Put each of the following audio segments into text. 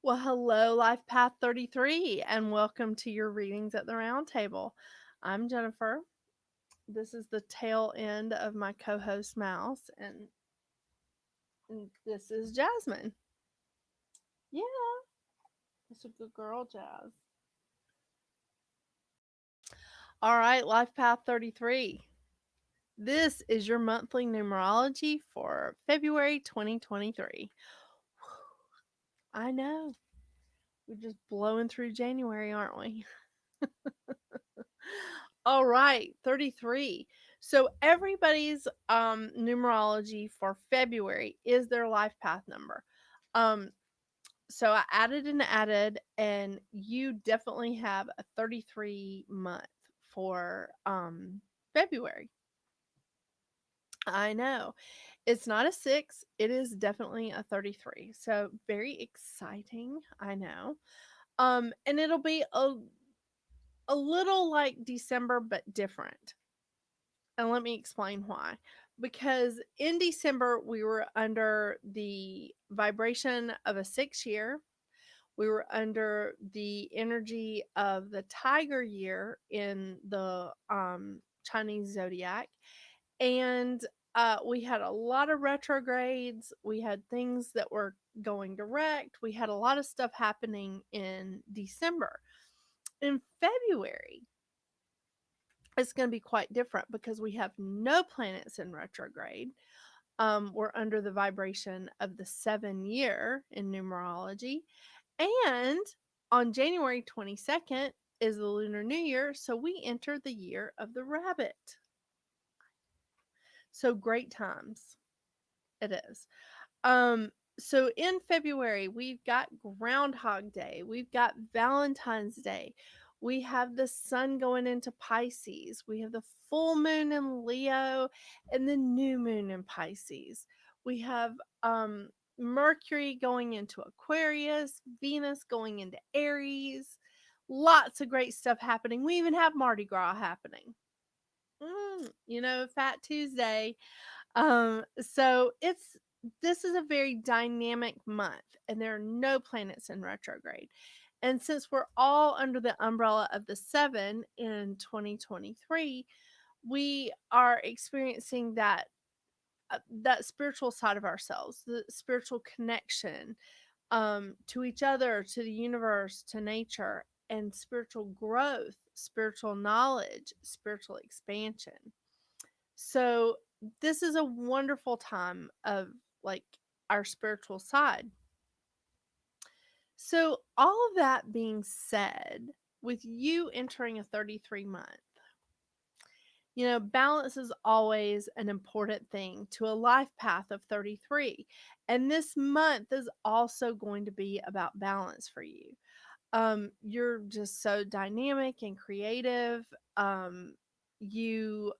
Well, hello, Life Path 33, and welcome to your readings at the round table. I'm Jennifer. This is the tail end of my co host Mouse, and this is Jasmine. Yeah, it's a good girl, Jazz. All right, Life Path 33. This is your monthly numerology for February 2023. I know, we're just blowing through January, aren't we? All right, 33. So everybody's numerology for February is their life path number. Um so I added and you definitely have a 33 month for February. I know. It's not a 6, it is definitely a 33. So very exciting, I know. And it'll be a little like December but different. And let me explain why. Because in December, we were under the vibration of a 6 year. We were under the energy of the tiger year in the Chinese zodiac. And we had a lot of retrogrades. We had things that were going direct. We had a lot of stuff happening in December. In February, it's going to be quite different because we have no planets in retrograde. We're under the vibration of the 7 year in numerology. And on January 22nd is the Lunar New Year. So we enter the year of the rabbit. So great times. It is. So in February, we've got Groundhog Day, we've got Valentine's Day, we have the sun going into Pisces, we have the full moon in Leo, and the new moon in Pisces. We have Mercury going into Aquarius, Venus going into Aries. Lots of great stuff happening. We even have Mardi Gras happening. Fat Tuesday. So this is a very dynamic month, and there are no planets in retrograde. And since we're all under the umbrella of the 7 in 2023, we are experiencing that spiritual side of ourselves, the spiritual connection to each other, to the universe, to nature, and spiritual growth, spiritual knowledge, spiritual expansion. So this is a wonderful time of like our spiritual side. So all of that being said, with you entering a 33 month, balance is always an important thing to a life path of 33. And this month is also going to be about balance for you. You're just so dynamic and creative. You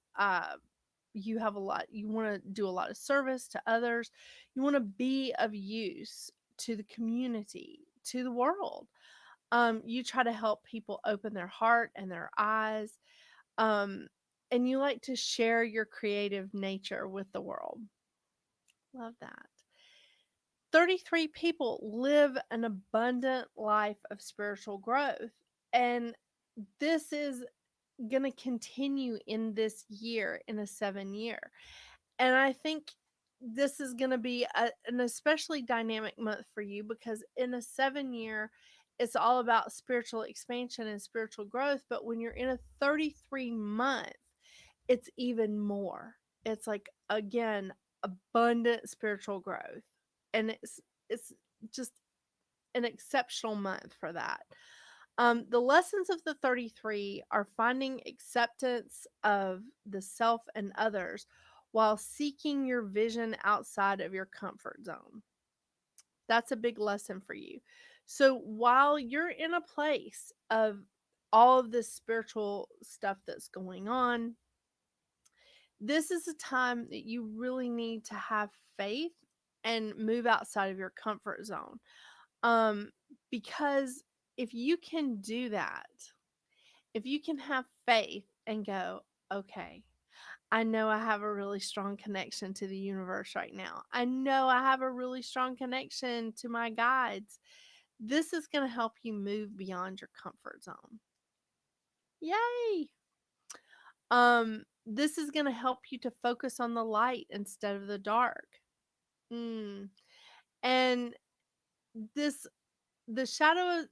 you have a lot, you want to do a lot of service to others, you want to be of use to the community, to the world. You try to help people open their heart and their eyes, um and you like to share your creative nature with the world. Love that. 33 people live an abundant life of spiritual growth, and this is going to continue in this year, in a 7 year. And I think this is going to be an especially dynamic month for you because in a 7 year, it's all about spiritual expansion and spiritual growth. But when you're in a 33 month, it's even more. It's like, again, abundant spiritual growth. And it's just an exceptional month for that. The lessons of the 33 are finding acceptance of the self and others while seeking your vision outside of your comfort zone. That's a big lesson for you. So while you're in a place of all of this spiritual stuff that's going on, this is a time that you really need to have faith and move outside of your comfort zone. Um, because if you can do that, if you can have faith and go, okay, I know I have a really strong connection to the universe right now. I know I have a really strong connection to my guides. This is going to help you move beyond your comfort zone. Yay! This is going to help you to focus on the light instead of the dark. Mm. And this the shadow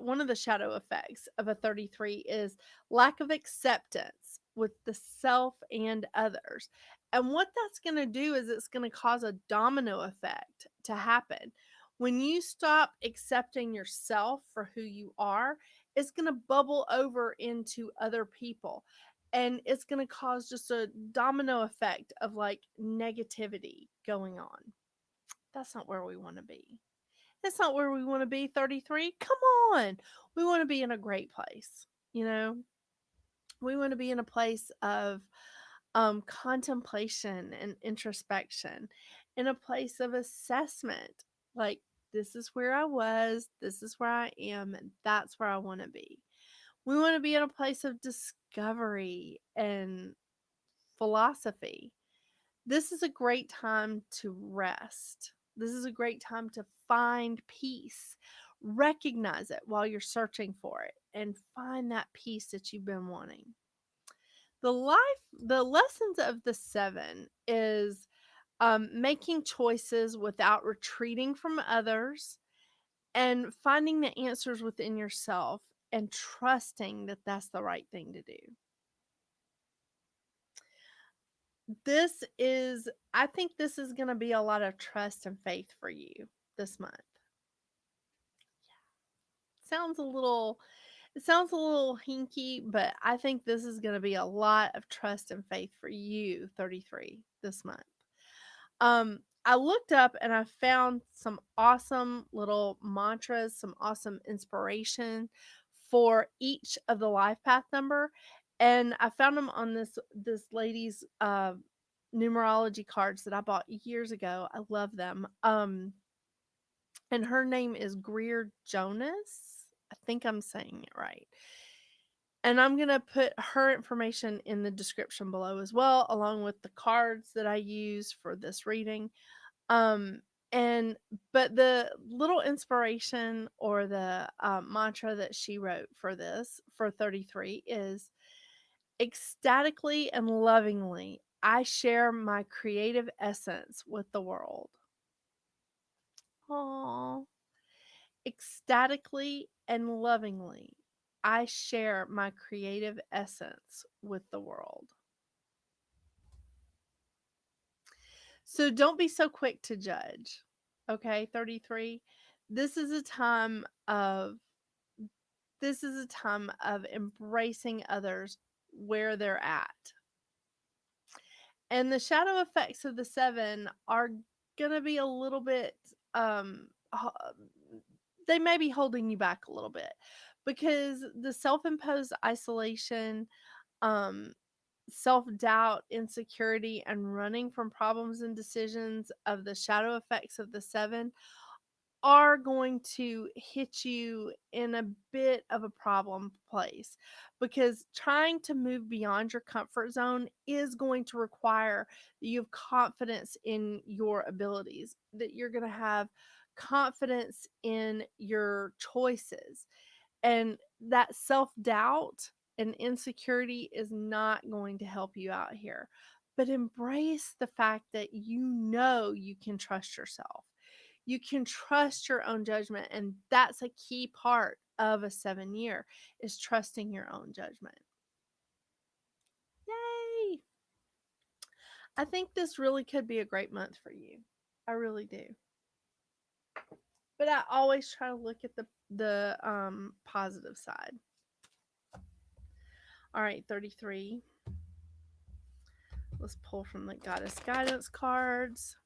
one of the shadow effects of a 33 is lack of acceptance with the self and others. And what that's going to do is it's going to cause a domino effect to happen. When you stop accepting yourself for who you are, it's going to bubble over into other people, and it's going to cause just a domino effect of like negativity going on. That's not where we want to be. That's not where we want to be, 33. Come on. We want to be in a great place. You know, we want to be in a place of contemplation and introspection, in a place of assessment. Like, this is where I was, this is where I am, and that's where I want to be. We want to be in a place of discovery and philosophy. This is a great time to rest. This is a great time to find peace. Recognize it while you're searching for it and find that peace that you've been wanting. The lessons of the seven is making choices without retreating from others, and finding the answers within yourself and trusting that that's the right thing to do. I think this is going to be a lot of trust and faith for you this month. Sounds a little it sounds a little hinky, but I think this is going to be a lot of trust and faith for you, 33, this month. I looked up and I found some awesome little mantras, some awesome inspiration for each of the life path number, and I found them on this lady's numerology cards that I bought years ago. I love them. And her name is Greer Jonas. I think I'm saying it right. And I'm going to put her information in the description below as well, along with the cards that I use for this reading. Um, and but the little inspiration or the mantra that she wrote for this for 33 is ecstatically and lovingly, I share my creative essence with the world. Aww. Ecstatically and lovingly, I share my creative essence with the world. So don't be so quick to judge. Okay, 33. This is a time of this is a time of embracing others where they're at. And the shadow effects of the seven are going to be a little bit they may be holding you back a little bit, because the self-imposed isolation, um self-doubt, insecurity, and running from problems and decisions of the shadow effects of the seven are going to hit you in a bit of a problem place, because trying to move beyond your comfort zone is going to require that you have confidence in your abilities, that you're going to have confidence in your choices, and that self-doubt and insecurity is not going to help you out here. But embrace the fact that you can trust yourself. You can trust your own judgment, and that's a key part of a 7 year, is trusting your own judgment. Yay! I think this really could be a great month for you. I really do. But I always try to look at the positive side. All right, 33. Let's pull from the Goddess Guidance cards.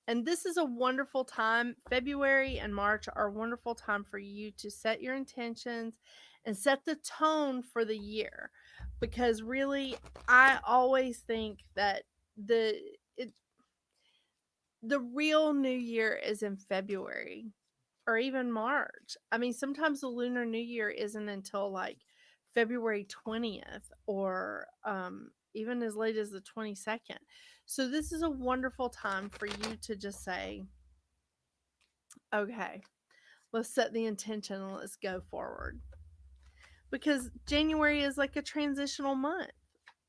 And this is a wonderful time. February and March are a wonderful time for you to set your intentions and set the tone for the year. Because really, I always think that the it, the real new year is in February or even March. I mean, sometimes the Lunar New Year isn't until like February 20th or even as late as the 22nd. So this is a wonderful time for you to just say, okay, let's set the intention and let's go forward. Because January is like a transitional month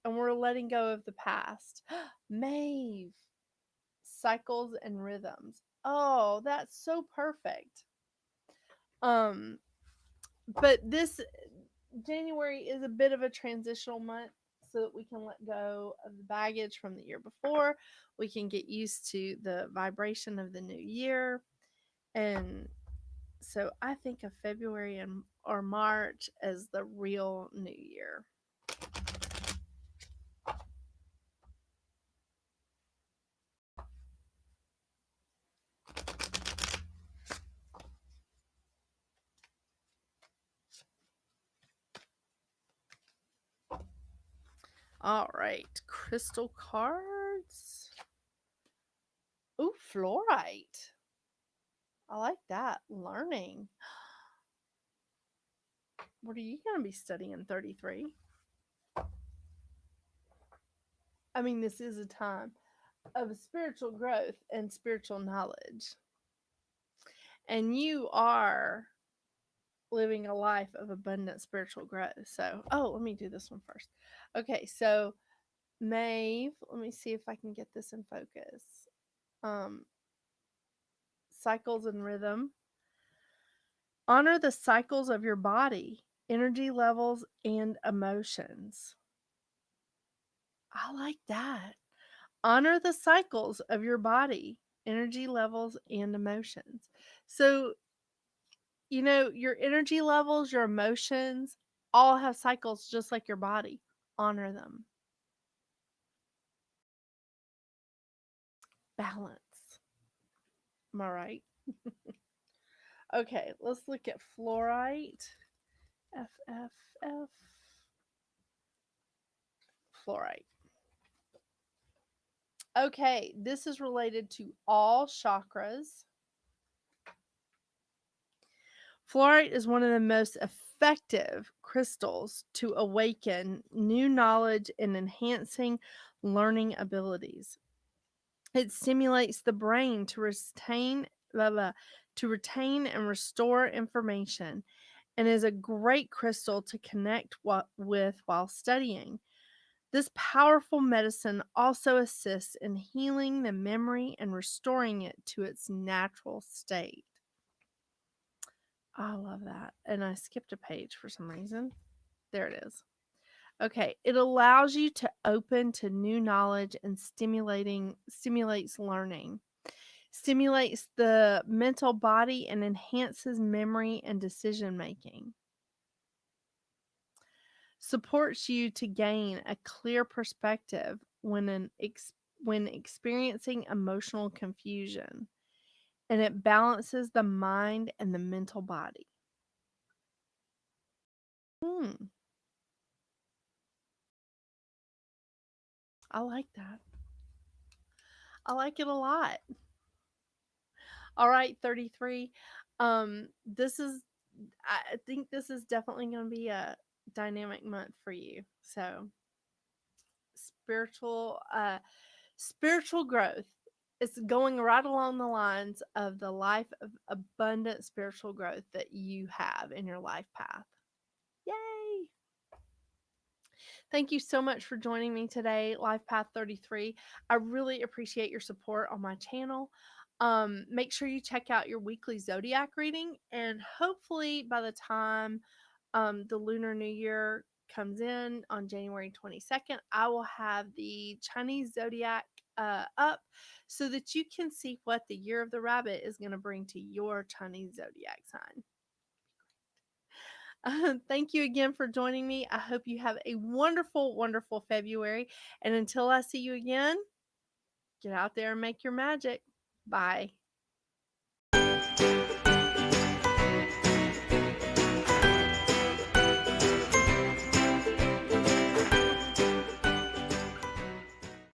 and we're letting go of the past. Maeve, cycles and rhythms. Oh, that's so perfect. Um, but this January is a bit of a transitional month so that we can let go of the baggage from the year before. We can get used to the vibration of the new year. And so I think of February and or March as the real new year. All right, crystal cards. Ooh, fluorite. I like that. Learning. What are you going to be studying in 33? I mean, this is a time of spiritual growth and spiritual knowledge. And you are living a life of abundant spiritual growth. So, oh, let me do this one first. Okay, so Maeve, let me see if I can get this in focus. Um, cycles and rhythm. Honor the cycles of your body, energy levels, and emotions. I like that. Honor the cycles of your body, energy levels, and emotions. So, your energy levels, your emotions all have cycles just like your body. Honor them. Balance. Am I right? Okay, let's look at fluorite. FFF. Fluorite. Okay, this is related to all chakras. Fluorite is one of the most effective crystals to awaken new knowledge and enhancing learning abilities. It stimulates the brain to retain and restore information and is a great crystal to connect with while studying. This powerful medicine also assists in healing the memory and restoring it to its natural state. I love that. And I skipped a page for some reason. There it is. Okay, it allows you to open to new knowledge and stimulates learning. Stimulates the mental body and enhances memory and decision making. Supports you to gain a clear perspective when experiencing emotional confusion, and it balances the mind and the mental body. Hmm, I like that. I like it a lot. All right, 33. This is I think this is definitely going to be a dynamic month for you. So, spiritual spiritual growth is going right along the lines of the life of abundant spiritual growth that you have in your life path. Yay! Thank you so much for joining me today, Life Path 33. I really appreciate your support on my channel. Make sure you check out your weekly zodiac reading, and hopefully by the time the Lunar New Year comes in on January 22nd, I will have the Chinese zodiac up so that you can see what the year of the rabbit is going to bring to your Chinese zodiac sign. Thank you again for joining me. I hope you have a wonderful, wonderful February. And until I see you again, get out there and make your magic. Bye.